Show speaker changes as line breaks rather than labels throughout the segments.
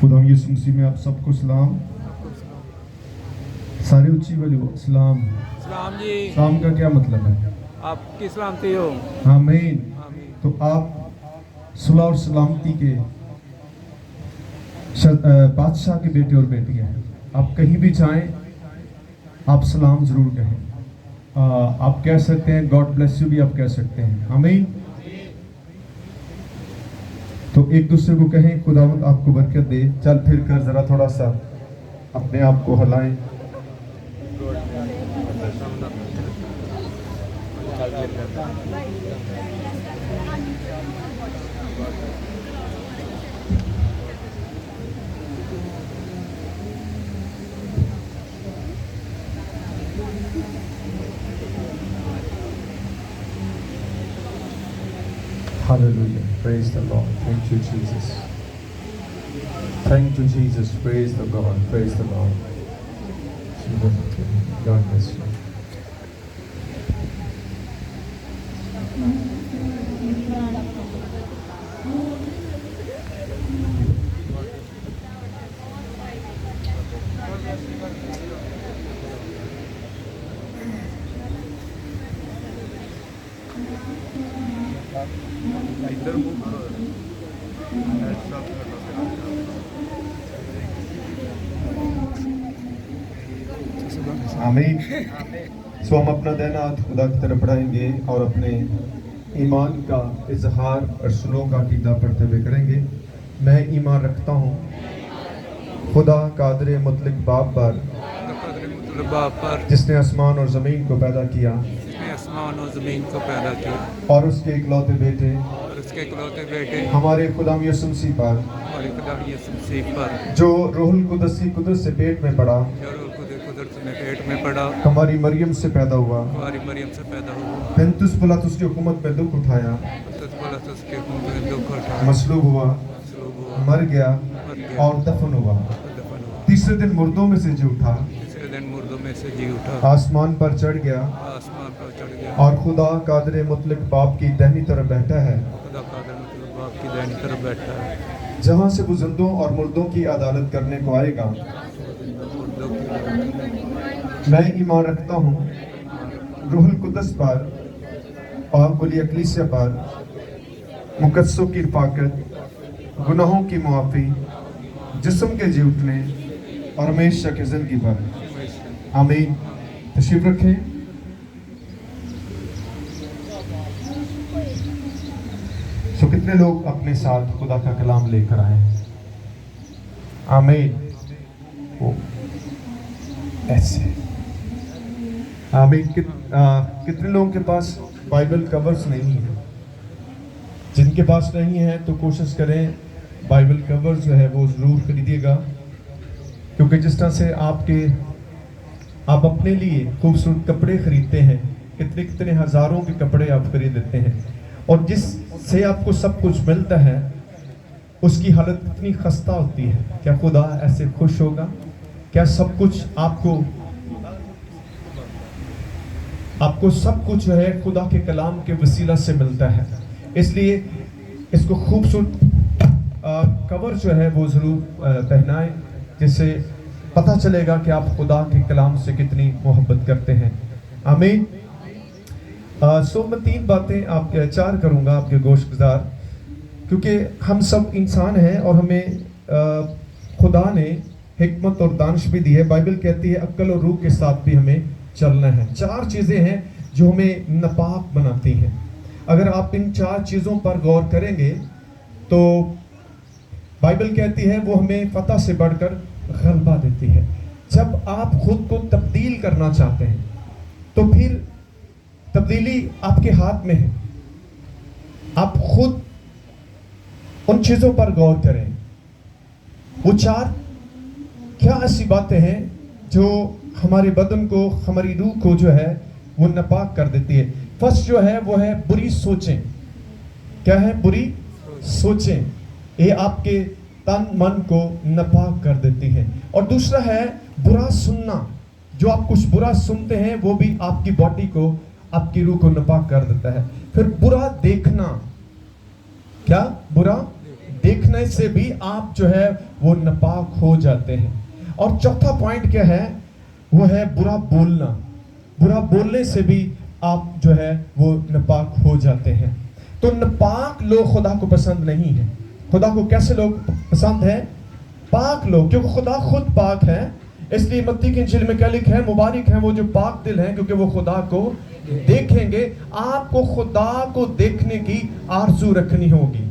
खुदा यीशु मसीह में आप सबको सलाम। सारे उच्ची वाली सलाम।
सलाम जी।
सलाम का क्या मतलब है?
आपकी सलामती हो।
आमीन।
आमीन।
तो आप सुलह और सलामती के बादशाह के बेटे और बेटियां हैं। आप कहीं भी जाएं आप सलाम जरूर कहें। आप कह सकते हैं गॉड ब्लेस यू भी आप कह सकते हैं। आमीन। तो एक दूसरे को कहें खुदावंद आपको बरकत दे। चल फिर कर जरा थोड़ा सा अपने आप को हिलाएं। Hallelujah. Praise the Lord. Thank you, Jesus. Thank you, Jesus. Praise the God. Praise the Lord. God bless you. आमीन। सो हम अपना देना हाथ खुदा की तरफ बढ़ाएंगे और अपने ईमान का इजहार और सुलूक का अकीदा पढ़ते हुए करेंगे। मैं ईमान रखता हूँ खुदा कादिर मुतलक बाप पर जिसने आसमान और ज़मीन को पैदा किया
आसमान और ज़मीन को पैदा किया
और उसके इकलौते बेटे हमारे खुदा यीशु मसीह पर जो रूहुल कुदस से पेट में पड़ा हमारी मरियम से पैदा हुआ पिलातुस की हुकूमत में दुख उठाया मसलूब हुआ मर गया और दफन हुआ तीसरे दिन मुर्दों में से जी उठा आसमान पर चढ़ गया और खुदा कादिर मुतलक बाप की दाहिनी तरफ बैठा है जहाँ से वो जिंदों और मुर्दों की अदालत करने को आएगा। मैं ईमान रखता हूँ रूहुल कुदस पर और कुली अकलीसिया पर मुकद्दसों की रफ़ाकत गुनाहों की मुआफ़ी जिस्म के जी उठने और हमेशा की ज़िंदगी पर। आमीन। तशरीफ़ रखें। तो कितने लोग अपने साथ खुदा का कलाम लेकर आए? आमीन। वो ऐसे आमीन। कितने लोगों के पास बाइबल कवर्स नहीं है? जिनके पास नहीं है तो कोशिश करें बाइबल कवर्स जो है वो ज़रूर खरीदिएगा, क्योंकि जिस तरह से आप अपने लिए खूबसूरत कपड़े खरीदते हैं, कितने कितने हज़ारों के कपड़े आप खरीद लेते हैं और जिससे आपको सब कुछ मिलता है उसकी हालत कितनी खस्ता होती है। क्या खुदा ऐसे खुश होगा? क्या सब कुछ आपको सब कुछ जो है खुदा के कलाम के वसीला से मिलता है? इसलिए इसको खूबसूरत कवर जो है वो ज़रूर पहनाएं, जिससे पता चलेगा कि आप खुदा के कलाम से कितनी मोहब्बत करते हैं। आमीन। सो मैं 3 बातें चार करूँगा आपके गोशगुजार, क्योंकि हम सब इंसान हैं और हमें खुदा ने हिकमत और दानिश भी दी है। बाइबल कहती है अक्ल और रूह के साथ भी हमें चलना है। 4 चीज़ें हैं जो हमें नापाक बनाती हैं। अगर आप इन 4 चीज़ों पर गौर करेंगे तो बाइबल कहती है वो हमें फतह से बढ़कर गलबा देती है। जब आप खुद को तब्दील करना चाहते हैं तो फिर तब्दीली आपके हाथ में है। आप खुद उन चीज़ों पर गौर करें। वो 4 क्या ऐसी बातें हैं जो हमारे बदन को, हमारी रूह को जो है वो नापाक कर देती है। फर्स्ट जो है वो है बुरी सोचें। क्या है? बुरी सोचें। ये आपके तन मन को नापाक कर देती हैं। और दूसरा है बुरा सुनना। जो आप कुछ बुरा सुनते हैं वो भी आपकी बॉडी को, आपकी रूह को नापाक कर देता है। फिर बुरा देखना। क्या? बुरा देखना। देखने से भी आप जो है वो नापाक हो जाते हैं। और चौथा पॉइंट क्या है, वो है बुरा बोलना। बुरा बोलने से भी आप जो है वो नापाक हो जाते हैं। तो नापाक लोग खुदा को पसंद नहीं है। खुदा को कैसे लोग पसंद है? पाक लोग, क्योंकि खुदा खुद पाक है। इसलिए मत्ती की इंजील में क्या लिखा है? मुबारक हैं वो जो पाक दिल हैं, क्योंकि वो खुदा को देखेंगे। आपको खुदा को देखने की आरज़ू रखनी होगी।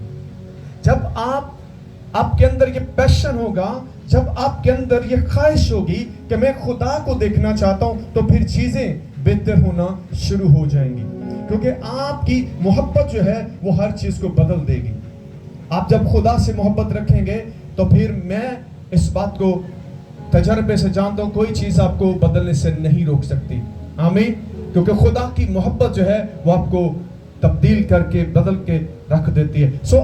जब आपके अंदर ये पैशन होगा, जब आपके अंदर ये ख्वाहिश होगी कि मैं खुदा को देखना चाहता हूं, तो फिर चीजें बेहतर होना शुरू हो जाएंगी, क्योंकि आपकी मोहब्बत जो है वो हर चीज को बदल देगी। आप जब खुदा से मोहब्बत रखेंगे तो फिर मैं इस बात को तजर्बे से जानता हूं, कोई चीज आपको बदलने से नहीं रोक सकती। आमीन। क्योंकि खुदा की मोहब्बत जो है वो आपको तब्दील करके बदल के रख देती है। सो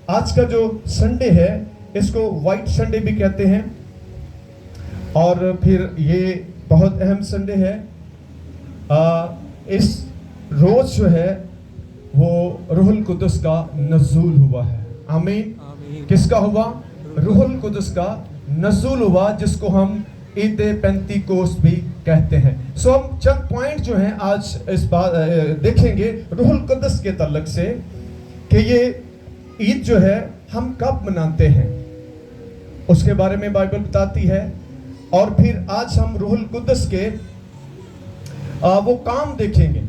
आज का जो संडे है इसको व्हाइट संडे भी कहते हैं, और फिर ये बहुत अहम संडे है। इस रोज जो है वो रूहुल कुदस का नज़ूल हुआ है। आमीन।
आमीन।
किसका हुआ? रूहुल कुदस का नज़ूल हुआ, जिसको हम ईद पेंतीकोस्त भी कहते हैं। सो हम चंद पॉइंट जो हैं आज इस बात देखेंगे रूहुल कुदस के तल्लक से, कि ये ईद जो है हम कब मनाते हैं, उसके बारे में बाइबल बताती है। और फिर आज हम रूहुल कुदस के वो काम देखेंगे,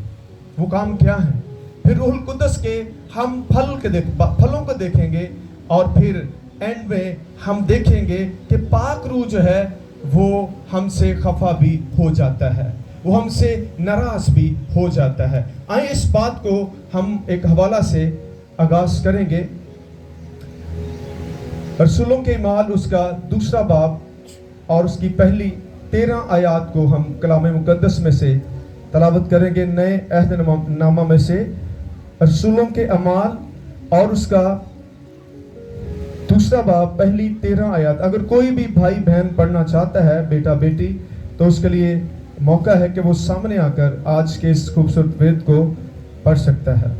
वो काम क्या है। फिर रूहुल कुदस के हम फलों को देखेंगे, और फिर एंड में हम देखेंगे कि पाक रूह जो है वो हमसे खफा भी हो जाता है, वो हमसे नाराज भी हो जाता है। आइए इस बात को हम एक हवाला से आगाज करेंगे। रसूलों के माल उसका 2 बाब और उसकी पहली 13 आयात को हम कलाम मुकद्दस में से तलावत करेंगे। नए अहदनामा में से रसूलों के अमाल और उसका 2 बाब पहली 13 आयत। अगर कोई भी भाई बहन पढ़ना चाहता है, बेटा बेटी, तो उसके लिए मौका है कि वो सामने आकर आज के इस खूबसूरत वेद को पढ़ सकता है।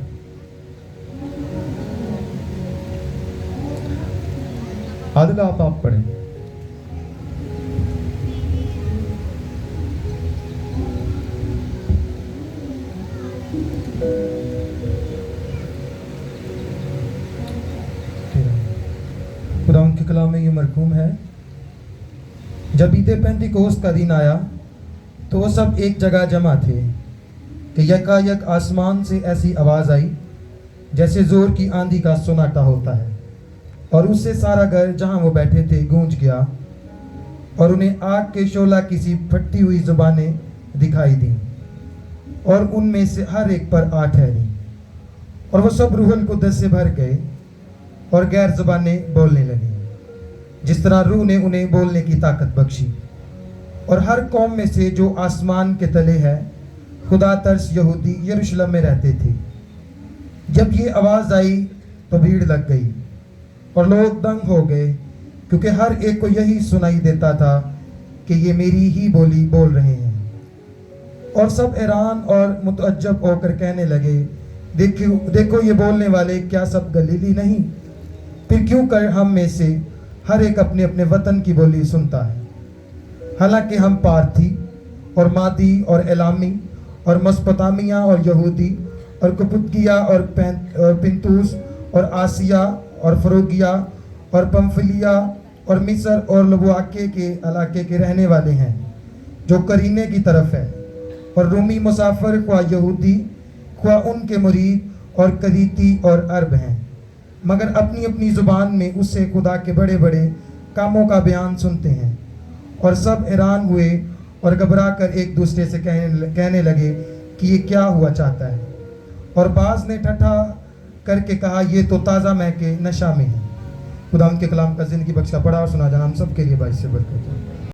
आदिल आप पढ़ें।
खुदा उनके कलाम में ये मरकूम है, जब ईद पेंतीकोस्त का दिन आया तो वो सब एक जगह जमा थे कि यकायक आसमान से ऐसी आवाज़ आई जैसे ज़ोर की आंधी का सुनाटा होता है, और उससे सारा घर जहाँ वो बैठे थे गूंज गया, और उन्हें आग के शोला की सी फटी हुई ज़ुबानें दिखाई दी, और उनमें से हर एक पर आ ठहरी, और वो सब रूहुल कुद्दस से भर गए और गैर ज़बानें बोलने लगी, जिस तरह रूह ने उन्हें बोलने की ताकत बख्शी। और हर कौम में से जो आसमान के तले है, खुदा तर्स यहूदी यरूशलेम में रहते थे। जब ये आवाज़ आई तो भीड़ लग गई और लोग दंग हो गए, क्योंकि हर एक को यही सुनाई देता था कि ये मेरी ही बोली बोल रहे हैं। और सब हैरान और मुतअज्जब होकर कहने लगे, देखो ये बोलने वाले क्या सब गलीली नहीं? फिर क्यों कर हम में से हर एक अपने अपने वतन की बोली सुनता है? हालांकि हम पार्थी और मादी और एलामी और मसपतामिया और यहूदी और कपुतगिया और पिंतूस और आसिया और फरोगिया और पंफिलिया और मिस्र और लबुआके के इलाके के रहने वाले हैं, जो करीने की तरफ है, और रूमी मुसाफिर ख्वा यहूदी ख्वा उनके मुरीद और करीती और अरब हैं, मगर अपनी अपनी ज़ुबान में उससे खुदा के बड़े बड़े कामों का बयान सुनते हैं। और सब हैरान हुए और घबरा कर एक दूसरे से कहने लगे कि ये क्या हुआ चाहता है। और बाज़ ने ठट्ठा करके कहा, ये तो ताज़ा मह के नशा में है। खुदा उनके कलाम का ज़िंदगी बख्शा पढ़ा और सुना जाना हम सब के लिए बाइस से बरकत हो।